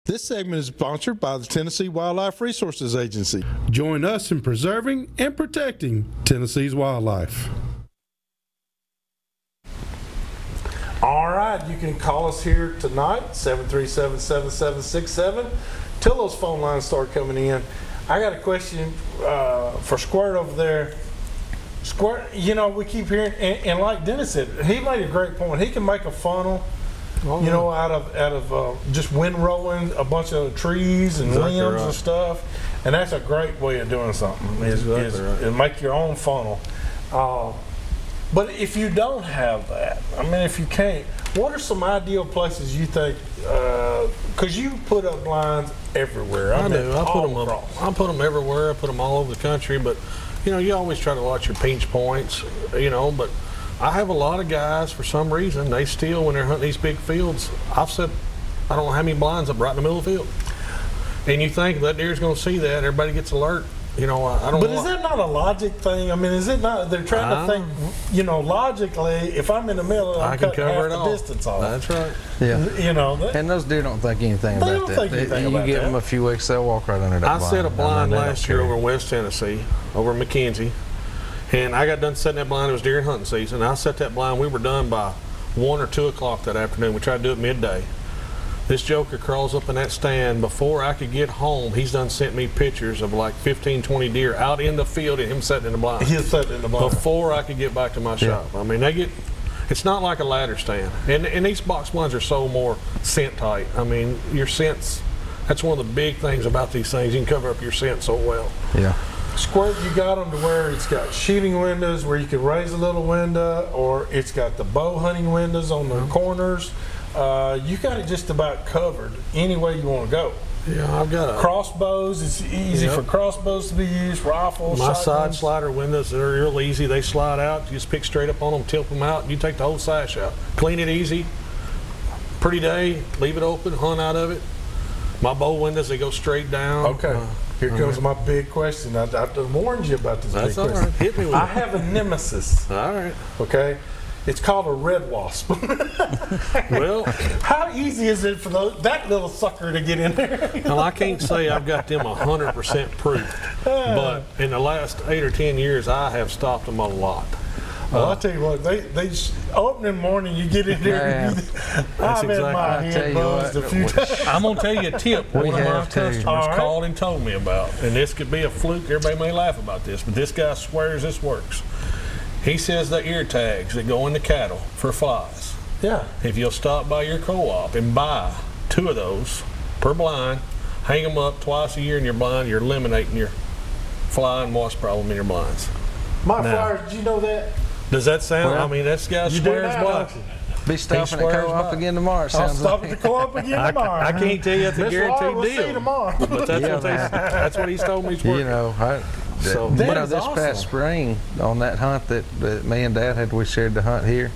This segment is sponsored by the Tennessee Wildlife Resources Agency. Join us in preserving and protecting Tennessee's wildlife. All right, you can call us here tonight, 737-7767, till those phone lines start coming in. I got a question for Squirt over there. Squirt, you know, we keep hearing, and like Dennis said, he made a great point. He can make a funnel, you know, out of just windrowing a bunch of trees and limbs and stuff, and that's a great way of doing something. Is make your own funnel. But if you don't have that, I mean, if you can't, what are some ideal places you think? Because you put up blinds everywhere. I do. I put them up. I put them everywhere. I put them all over the country. But you know, you always try to watch your pinch points. You know, but I have a lot of guys, for some reason, they still, when they're hunting these big fields, I've set, I don't know how many blinds up right in the middle of the field. And you think that deer's going to see that, everybody gets alert. You know, I don't. But is that not a logic thing? I mean, is it not? They're trying to think. You know, logically, if I'm in the middle, I'm cutting half the distance off. That's right. Yeah. You know, and those deer don't think anything about that. You give them a few weeks, they'll walk right under that blind. I set a blind last year over in West Tennessee, over in McKenzie, and I got done setting that blind. It was deer hunting season. I set that blind. We were done by 1 or 2 o'clock that afternoon. We tried to do it midday. This joker crawls up in that stand. Before I could get home, he's done sent me pictures of like 15, 20 deer out in the field and him sitting in the blind. He's sitting in the blind. Before I could get back to my shop. I mean, they get, it's not like a ladder stand. And these box blinds are so more scent tight. I mean, your scents, that's one of the big things about these things. You can cover up your scent so well. Yeah. Squirt, you got them to where it's got shooting windows where you can raise a little window, or it's got the bow hunting windows on the corners. You got it just about covered any way you want to go. Yeah, I've got crossbows. It's easy for crossbows to be used. Rifles. My shotguns. side slider windows are real easy. They slide out. You just pick straight up on them, tilt them out, and you take the whole sash out. Clean it easy. Pretty day. Leave it open. Hunt out of it. My bow windows, they go straight down. Okay. Here comes my big question. I warned you about this big question. Right. Hit me with I have a nemesis. All right. Okay. It's called a red wasp. Well, how easy is it for that little sucker to get in there? Well, I can't say I've got them 100% proof, but in the last 8 or 10 years, I have stopped them a lot. Well, I'll tell you what, they opening morning, you get in there, I've had my head buzzed a few times. I'm going to tell you a tip one of my customers called and told me about, and this could be a fluke, everybody may laugh about this, but this guy swears this works. He says the ear tags that go in the cattle for flies. Yeah. If you'll stop by your co-op and buy 2 of those per blind, hang them up twice a year in your blind, you're eliminating your fly and wasp problem in your blinds. My flyers, did you know that? Does that sound? I mean, this guy swears by. Be stopping at co-op again tomorrow. I'll stop at the co-op again tomorrow. I can't tell you it's a guaranteed deal. See you tomorrow. But that's what he's told me. You know, so you know, this past spring on that hunt that me and Dad had, we shared the hunt here.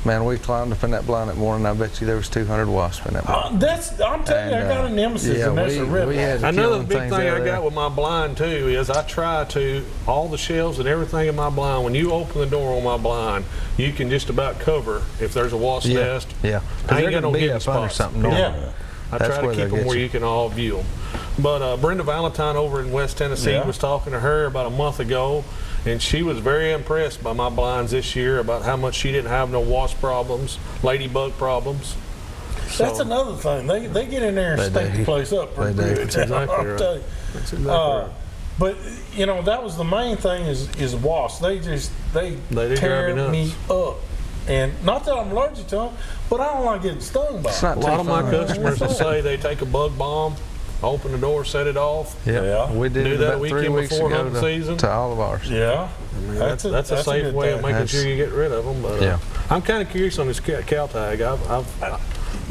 Man, we climbed up in that blind that morning. I bet you there was 200 wasps in that blind. I'm telling you, I got a nemesis, and that's a red wasp. Another big thing I got with my blind too is I try to, all the shelves and everything in my blind, when you open the door on my blind, you can just about cover if there's a wasp nest. Yeah, I ain't got no hidden spots. Something I try to keep them where you can all view them. But Brenda Valentine over in West Tennessee was talking to her about a month ago, and she was very impressed by my blinds this year about how much she didn't have no wasp problems, ladybug problems. That's another thing. They get in there and stink the place up pretty good. That's exactly right. That's exactly right. But you know, that was the main thing is wasps. They tear me up. And not that I'm allergic to them, but I don't like getting stung by them. A lot of my customers will say they take a bug bomb, open the door, set it off. Yeah. We did do it that about 3 weeks before ago season. To all of ours. Yeah. I mean, that's a safe way of making sure you get rid of them. But I'm kind of curious on this cow tag.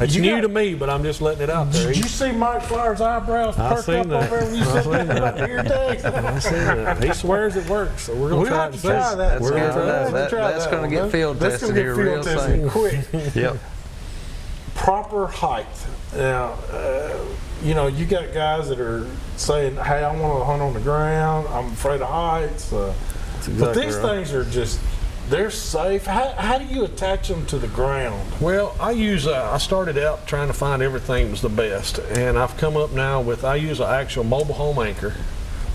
It's new to me, but I'm just letting it out there. Did you see Mike Flower's eyebrows perked up over when you said that about the ear tags? I seen that. He swears it works, so we're going to try that. That's going to get field tested here real soon. Quick. Yep. Proper height. Now, you know, you got guys that are saying, hey, I want to hunt on the ground. I'm afraid of heights. But these things are just they're safe. How do you attach them to the ground? Well, I started out trying to find everything was the best, and I've come up now with, I use an actual mobile home anchor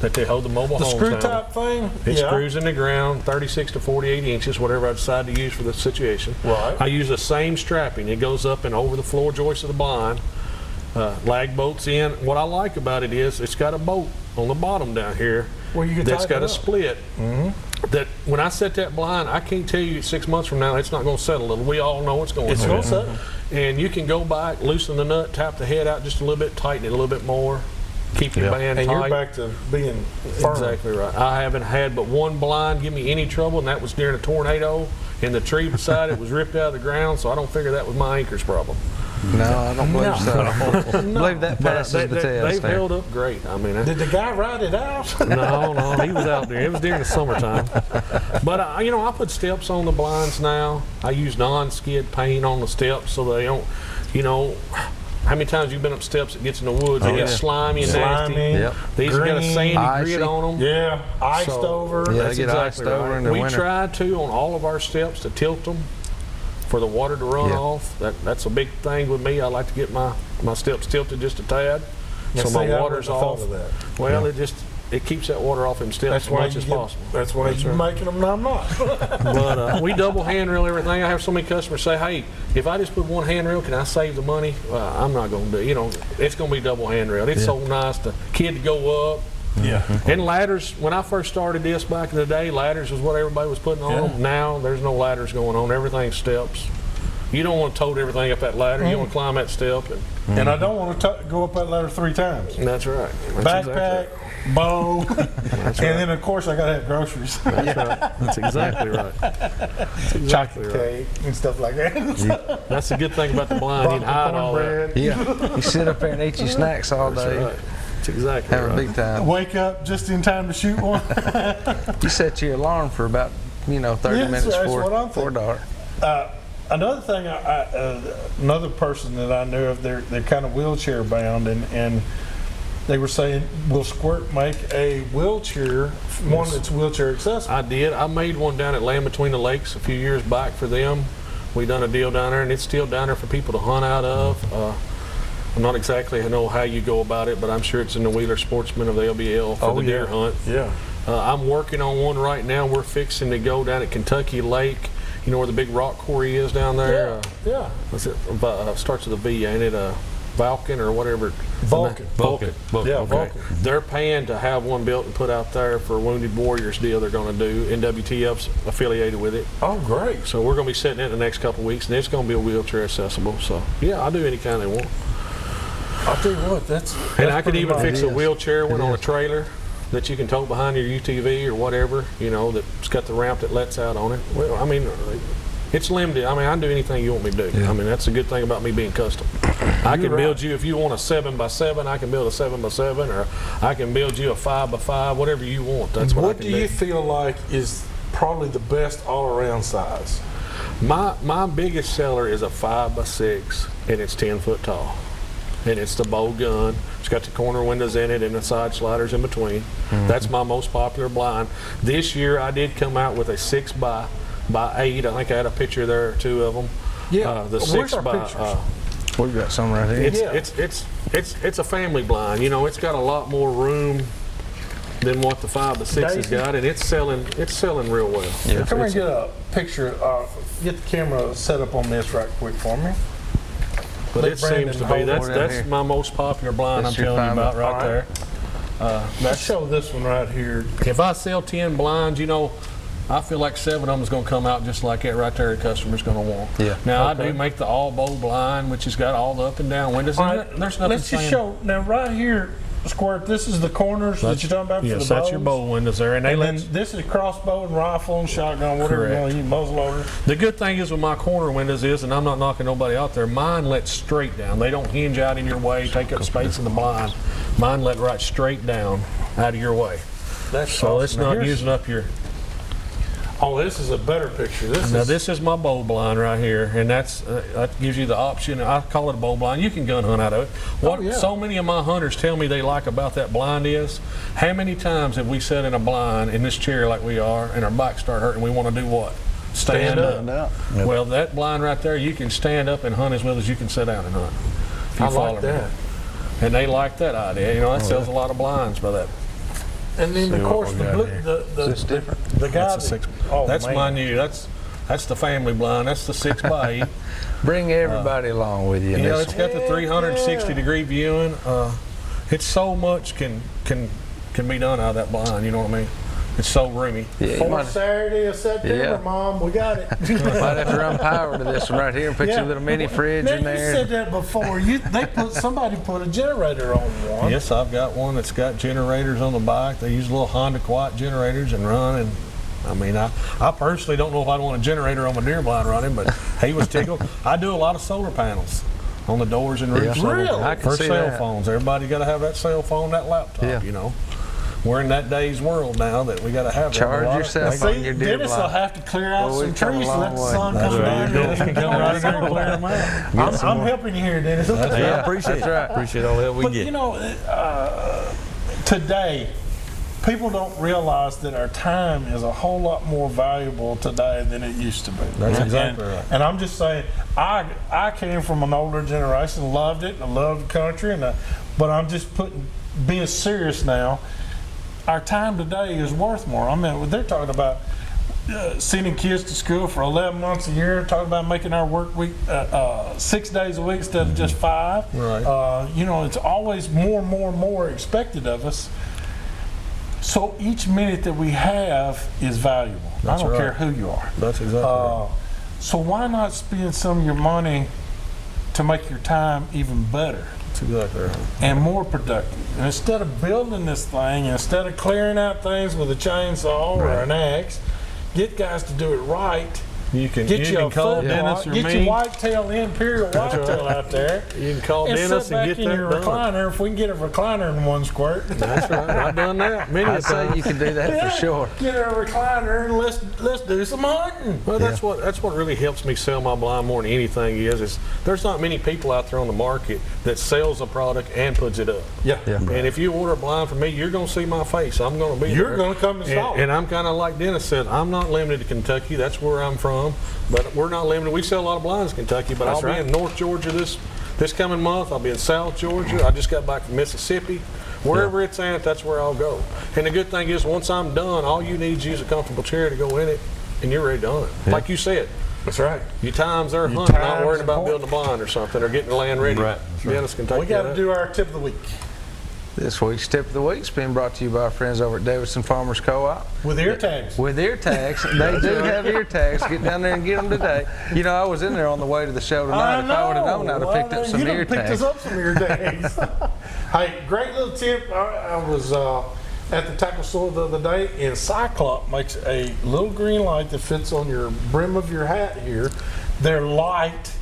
that they hold the mobile homes The screw down. type thing? It screws in the ground, 36 to 48 inches, whatever I decide to use for the situation. Right. I use the same strapping. It goes up and over the floor joist of the blind. Lag bolts in. What I like about it is it's got a bolt on the bottom down here that's got a split. That when I set that blind, I can't tell you 6 months from now it's not going to settle. We all know it's going to settle. It's going to settle. And you can go back, loosen the nut, tap the head out just a little bit, tighten it a little bit more, keep your band tight. And you're back to being firm. Exactly right. I haven't had but one blind give me any trouble, and that was during a tornado, and the tree beside it was ripped out of the ground, so I don't figure that was my anchor's problem. No, I don't believe so. I believe that passes the test. They've held up great. I mean, did the guy ride it out? No, he was out there. It was during the summertime. But you know, I put steps on the blinds now. I use non-skid paint on the steps so they don't. You know, how many times you've been up steps that gets in the woods? They get slimy and nasty. Yep. These got a sandy icy grit on them. Yeah, iced over. Yeah, That's they get iced exactly over right. in the We winter. try to on all of our steps to tilt them for the water to run off. That's a big thing with me. I like to get my steps tilted just a tad, so my water's off. Well, it keeps that water off them steps as much as possible. That's why you're making them. I'm not. But we double handrail everything. I have so many customers say, "Hey, if I just put one handrail, can I save the money?" I'm not going to do. You know, it's going to be double handrail. It's so nice to kid to go up. Yeah. And ladders, when I first started this back in the day, ladders was what everybody was putting on them. Now there's no ladders going on. Everything's steps. You don't want to tote everything up that ladder. You want to climb that step. And I don't want to go up that ladder 3 times. That's right. Backpack, bow, and then of course I got to have groceries. That's right. That's exactly right. That's exactly Chocolate cake and stuff like that. That's the good thing about the blind. You can hide all that. Yeah, you sit up there and eat your snacks all day. That's right. That's exactly Have a big time. Wake up just in time to shoot one. You set your alarm for about 30 minutes before dark. Another thing, another person that I knew of, they're kind of wheelchair bound, and they were saying, will Squirt make a wheelchair, one that's wheelchair accessible? I did. I made one down at Land Between the Lakes a few years back for them. We done a deal down there, and it's still down there for people to hunt out of. I'm not exactly know how you go about it, but I'm sure it's in the Wheeler Sportsman of the LBL for the deer hunt. Yeah. I'm working on one right now. We're fixing to go down at Kentucky Lake. You know where the big rock quarry is down there? Yeah. What's it? Starts with a V, ain't it? Vulcan or whatever. Vulcan. Yeah, Okay. Vulcan. They're paying to have one built and put out there for a Wounded Warriors deal they're going to do. NWTF's affiliated with it. Oh, great. So we're going to be setting it in the next couple of weeks, and it's going to be a wheelchair accessible. So yeah, I'll do any kind they want. I'll tell you what, that's And I could even fix a wheelchair one on a trailer that you can tote behind your UTV or whatever, that's got the ramp that lets out on it. Well, I mean, it's limited. I mean, I can do anything you want me to do. I mean, that's a good thing about me being custom. I can build you, if you want a 7x7, I can build a 7x7, or I can build you a 5x5, whatever you want. That's what I can do. What do you feel like is probably the best all-around size? My biggest seller is a 5x6, and it's 10 foot tall. And it's the bow gun. It's got the corner windows in it and the side sliders in between. That's my most popular blind. This year I did come out with a 6x8. I think I had a picture there, 2 of them. Yeah. The 6x. We've got some right here. It's a family blind. It's got a lot more room than what the 5x6 has got, and it's selling real well. Yeah. Come here and get a picture. Get the camera set up on this right quick for me. But it seems to be, that's my most popular blind I'm telling you about right there. Let's show this one right here. If I sell 10 blinds, I feel like 7 of them is going to come out just like that right there the customer's going to want. Yeah. Now, I do make the all bow blind, which has got all the up and down windows in it. There's nothing Let's just show, now right here, Squirt, this is the corners that you're talking about for the bows? Yes, that's your bow windows there. And then this is crossbow and rifle and shotgun, whatever you want to use, muzzleloader. The good thing is with my corner windows is, and I'm not knocking nobody out there, mine let straight down. They don't hinge out in your way, take up space in the blind. Mine let right straight down out of your way. So it's not using up your... Oh, this is a better picture. This is my bow blind right here, and that gives you the option. I call it a bow blind. You can gun hunt out of it. What so many of my hunters tell me they like about that blind is, how many times have we sat in a blind in this chair like we are, and our backs start hurting, we want to do what? stand up. Yep. Well, that blind right there, you can stand up and hunt as well as you can sit down and hunt. If you I follow like me. that. And they like that idea. You know, that sells a lot of blinds by that. And then, of what course, we the got blue, here. It's different. the guy That's a that, 6. oh, That's man. my new. That's the family blind. That's the 6x8. Bring everybody along with you. in You know, this it's got the 360-degree viewing. It's so much can be done out of that blind. You know what I mean? It's so roomy. Yeah, you Fourth might, Saturday of September, Yeah. Mom, we got it. might have to run power to this one right here and put your little mini fridge Now, in you there. said that before. Somebody put a generator on one. Yes, I've got one that's got generators on the bike. They use little Honda Quiet generators and run. And I mean, I personally don't know if I'd want a generator on my deer blind running, but he was tickled. I do a lot of solar panels on the doors and roofs. Yeah. Really? I can For see cell that. phones. Everybody got to have that cell phone, that laptop, Yeah. you know. We're in that day's world now that we got to have that. Charge A lot of- yourself See, on your deer Dennis will blind. have to clear out Well, some we've come a trees, long let the way. sun That's come right. down. Dennis can come right in here and clear them out. I'm helping you here, Dennis. I appreciate that's it. right. Appreciate all the help we But get. you know, today, people don't realize that our time is a whole lot more valuable today than it used to be. That's exactly and, right. And I'm just saying, I came from an older generation, loved it, and I loved the country, but I'm just being serious now. Our time today is worth more. I mean, they're talking about sending kids to school for 11 months a year, talking about making our work week 6 days a week instead of just 5. Right. You know, it's always more expected of us. So each minute that we have is valuable. That's I don't right. care who you are. That's exactly right. So why not spend some of your money to make your time even better That's exactly right. and more productive? And instead of building this thing, instead of clearing out things with a chainsaw or an axe, get guys to do it right. You can Get call Dennis or get me. your whitetail imperial whitetail out there. You can call And Dennis sit back and get in that your done. recliner. If we can get a recliner in one squirt, That's right. I've done that many a I'd say time. you can do that for sure. Get a recliner and let's do some hunting. Well, that's what really helps me sell my blind more than anything is there's not many people out there on the market that sells a product and puts it up. Yeah. And if you order a blind from me, you're going to see my face. I'm going to be You're there. going to come and stop. And I'm kind of like Dennis said, I'm not limited to Kentucky. That's where I'm from. But we're not limited. We sell a lot of blinds in Kentucky, but I'll be in North Georgia this coming month. I'll be in South Georgia. I just got back from Mississippi. Wherever it's at, that's where I'll go. And the good thing is, once I'm done, all you need is use a comfortable chair to go in it, and you're ready to hunt. Like you said, That's right. your times are hunting, not times worrying are about important. building a blind or something or getting the land ready. Right. Dennis can take We care got of to that. do our tip of the week This week's tip of the week's been brought to you by our friends over at Davidson Farmers Co-op. with ear tags. With ear tags. They do have ear tags. Get down there and get them today. You know, I was in there on the way to the show tonight. If I would have known, I'd have picked up some ear You picked tags. us up some ear tags. Hey, great little tip. I was at the tackle store the other day, and Cyclop makes a little green light that fits on your brim of your hat here. They're light,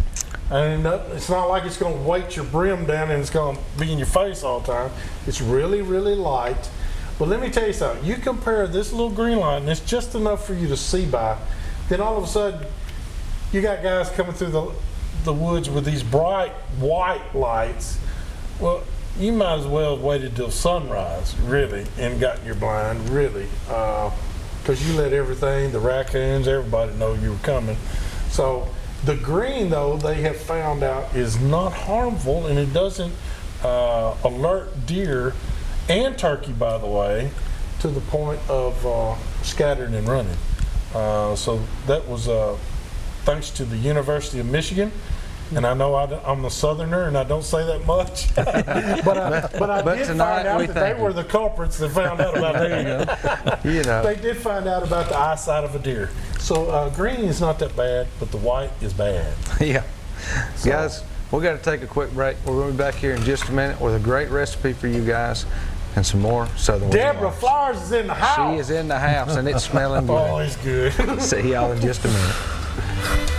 and it's not like it's going to weight your brim down and it's going to be in your face all the time. It's really, really light. But let me tell you something. You compare this little green light, and it's just enough for you to see by. Then all of a sudden, you got guys coming through the woods with these bright white lights. Well, you might as well have waited till sunrise, really, and got your blind, really, because you let everything, the raccoons, everybody know you were coming. So the green, though, they have found out is not harmful, and it doesn't alert deer and turkey, by the way, to the point of scattering and running. So that was thanks to the University of Michigan. And I know I'm a Southerner, and I don't say that much, but I did find out that they were the culprits that found out about that. You know. They did find out about the eyesight of a deer. So green is not that bad, but the white is bad. Yeah. Guys, we got to take a quick break. We're going to be back here in just a minute with a great recipe for you guys and some more Southern Deborah Woods. Flowers is in the house. She is in the house, and it's smelling good. Always good. See y'all in just a minute.